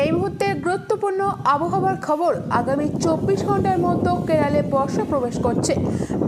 এই মুহূর্তে গুরুত্বপূর্ণ আবহাওয়ার খবর। আগামী 24 ঘন্টার মধ্যে কেরালে বর্ষা প্রবেশ করছে।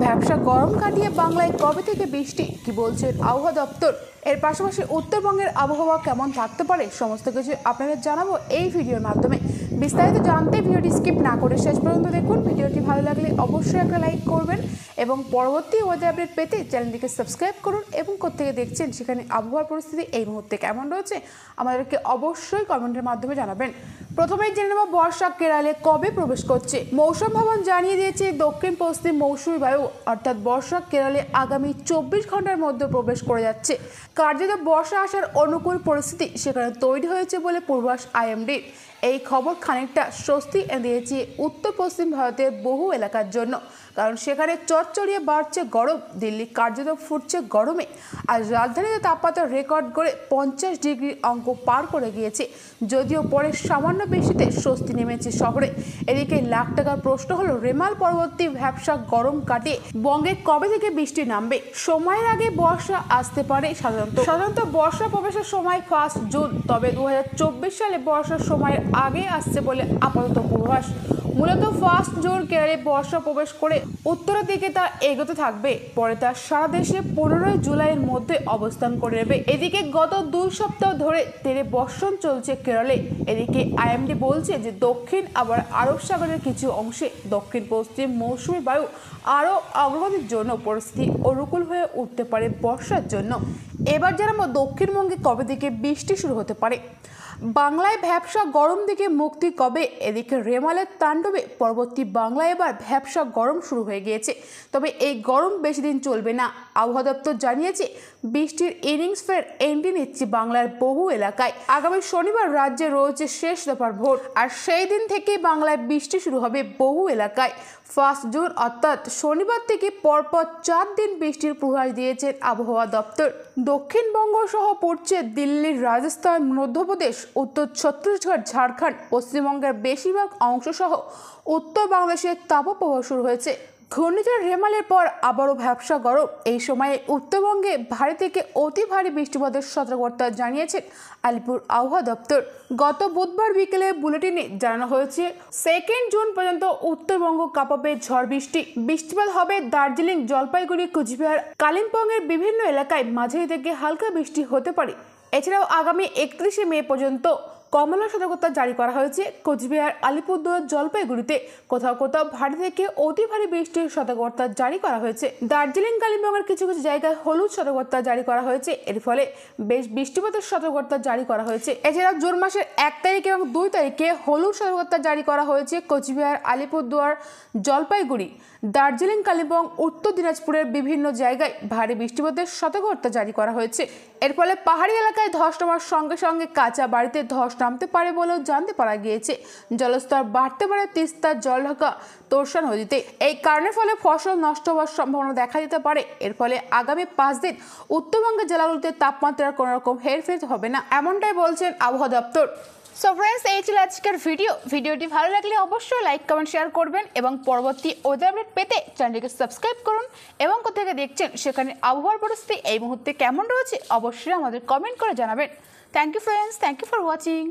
ভ্যাপসা গরম কাটিয়ে বাংলায় কবে থেকে বৃষ্টি, কি বলছেন আবহাওয়া দপ্তর? এর পাশাপাশি উত্তরবঙ্গের আবহাওয়া কেমন থাকতে পারে, সমস্ত কিছু আপনাদের জানাবো এই ভিডিওর মাধ্যমে। বিস্তারিত জানতে ভিডিওটি স্কিপ না করে শেষ পর্যন্ত দেখুন। ভিডিওটি ভালো লাগলে অবশ্যই একটা লাইক করবেন এবং পরবর্তী ওয়েদার আপডেট পেতে চ্যানেলটিকে সাবস্ক্রাইব করুন এবং কোত্থেকে দেখছেন সেখানে আবহাওয়ার পরিস্থিতি এই মুহূর্তে কেমন রয়েছে আমাদেরকে অবশ্যই কমেন্টের মাধ্যমে জানাবেন। প্রথমেই জেনে নেব বর্ষা কেরালে কবে প্রবেশ করছে। মৌসুম ভবন জানিয়ে দিয়েছে দক্ষিণ পশ্চিম মৌসুমী বায়ু অর্থাৎ বর্ষা কেরালে আগামী 24 ঘন্টার মধ্যে প্রবেশ করে যাচ্ছে। কার্যত বর্ষা আসার অনুকূল পরিস্থিতি সেখানে তৈরি হয়েছে বলে পূর্বাভাস আইএমডির। এই খবর খানিকটা স্বস্তি দিয়েছে উত্তর পশ্চিম ভারতের বহু এলাকার জন্য, কারণ সেখানে চড়চড়িয়ে বাড়ছে গরম। দিল্লি কার্যত ফুটছে গরমে। আর রাজধানীতে তাপমাত্রা রেকর্ড করে 50 ডিগ্রি অঙ্ক পার করে গিয়েছে। যদিও পরে সামান্য বৃষ্টিতে স্বস্তি নেমেছে শহরে। এদিকে লাখ টাকার প্রশ্ন হলো, রেমাল পরবর্তী ভ্যাপসা গরম কাটিয়ে বঙ্গে কবে থেকে বৃষ্টি নামবে? সময়ের আগে বর্ষা আসতে পারে। সাধারণত বর্ষা প্রবেশের সময় 1 জুন, তবে 2024 সালে বর্ষার সময়ের আগে আসছে বলে আপাতত পূর্বাভাস। মূলত 1 জুন কেরলে বর্ষা প্রবেশ করে উত্তরের দিকে তা এগোতে থাকবে। পরে তা সারা দেশে 15 জুলাইয়ের মধ্যে অবস্থান করে নেবে। এদিকে গত 2 সপ্তাহ ধরে তেরে বর্ষণ চলছে কেরলে। এদিকে আইএমডি বলছে যে দক্ষিণ আবার আরব সাগরের কিছু অংশে দক্ষিণ পশ্চিম মৌসুমী বায়ু আরও অগ্রগতির জন্য পরিস্থিতি অনুকূল হয়ে উঠতে পারে বর্ষার জন্য। এবার জানাবো দক্ষিণবঙ্গে কবে থেকে বৃষ্টি শুরু হতে পারে। বাংলায় ভ্যাপসা গরম দিকে মুক্তি কবে? এদিকে রেমালের তাণ্ডবে পরবর্তী বাংলায় এবার ভ্যাপসা গরম শুরু হয়ে গিয়েছে। তবে এই গরম বেশি দিন চলবে না। আবহাওয়া দপ্তর জানিয়েছে বৃষ্টির ইনিংস ফের এন্ট্রি নিচ্ছে বাংলার বহু এলাকায়। আগামী শনিবার রাজ্যে রয়েছে শেষ দফার ভোট, আর সেই দিন থেকেই বাংলায় বৃষ্টি শুরু হবে বহু এলাকায়। 1 জুন অর্থাৎ শনিবার থেকে পরপর 4 দিন বৃষ্টির পূর্বাভাস দিয়েছেন আবহাওয়া দপ্তর। দক্ষিণবঙ্গ সহ পড়ছে দিল্লির, রাজস্থান, মধ্যপ্রদেশ, উত্তর ছত্তিশগড়, ঝাড়খণ্ড, পশ্চিমবঙ্গের বেশিরভাগ অংশ সহ উত্তর বাংলাদেশের তাপপ্রবাহ শুরু হয়েছে। ঘূর্ণিঝড় রেমালের পর আবারও ভ্যাপসা গরম। এই সময়ে উত্তরবঙ্গে ভারী থেকে অতি ভারী বৃষ্টিপাতের সতর্কতা জানিয়েছেন আলিপুর আবহাওয়া দপ্তর। গত বুধবার বিকেলে বুলেটিনে জানানো হয়েছে 2 জুন পর্যন্ত উত্তরবঙ্গ কাঁপাবে ঝড় বৃষ্টি। বৃষ্টিপাত হবে দার্জিলিং, জলপাইগুড়ি, কুচবিহার, কালিম্পংয়ের বিভিন্ন এলাকায় মাঝারি থেকে হালকা বৃষ্টি হতে পারে। এছাড়াও আগামী 31 মে পর্যন্ত কমলা সতর্কতা জারি করা হয়েছে কোচবিহার, আলিপুরদুয়ার, জলপাইগুড়িতে। কোথাও কোথাও ভারী থেকে অতি ভারী বৃষ্টির সতর্কতা জারি করা হয়েছে। দার্জিলিং, কালিম্পংয়ের কিছু কিছু জায়গায় হলুদ সতর্কতা জারি করা হয়েছে। এর ফলে বেশ বৃষ্টিপাতের সতর্কতা জারি করা হয়েছে। এছাড়াও জুন মাসের 1 তারিখ এবং 2 তারিখে হলুদ সতর্কতা জারি করা হয়েছে কোচবিহার, আলিপুরদুয়ার, জলপাইগুড়ি, দার্জিলিং, কালিম্পং, উত্তর দিনাজপুরের বিভিন্ন জায়গায় ভারী বৃষ্টিপাতের সতর্কতা জারি করা হয়েছে। এর ফলে পাহাড়ি এলাকায় ধস নামার সঙ্গে সঙ্গে কাঁচা বাড়িতে ধস নামতে পারে বলেও জানতে পারা গিয়েছে। জলস্তর বাড়তে পারে তিস্তার জলঢাকা তোরসা নদীতে। এই কারণের ফলে ফসল নষ্ট হওয়ার সম্ভাবনা দেখা দিতে পারে। এর ফলে আগামী 5 দিন উত্তরবঙ্গের জেলাগুলিতে তাপমাত্রার কোনো রকম হেরফের হবে না, এমনটাই বলছেন আবহাওয়া দপ্তর। সো ফ্রেন্ডস, এই ছিল আজকের ভিডিওটি ভালো লাগলে অবশ্যই লাইক, কমেন্ট, শেয়ার করবেন এবং পরবর্তী ওয়েদার আপডেট পেতে চ্যানেলটিকে সাবস্ক্রাইব করুন এবং কোথা থেকে দেখছেন সেখানে আবহাওয়ার পরিস্থিতি এই মুহূর্তে কেমন রয়েছে অবশ্যই আমাদের কমেন্ট করে জানাবেন। Thank you friends, thank you for watching.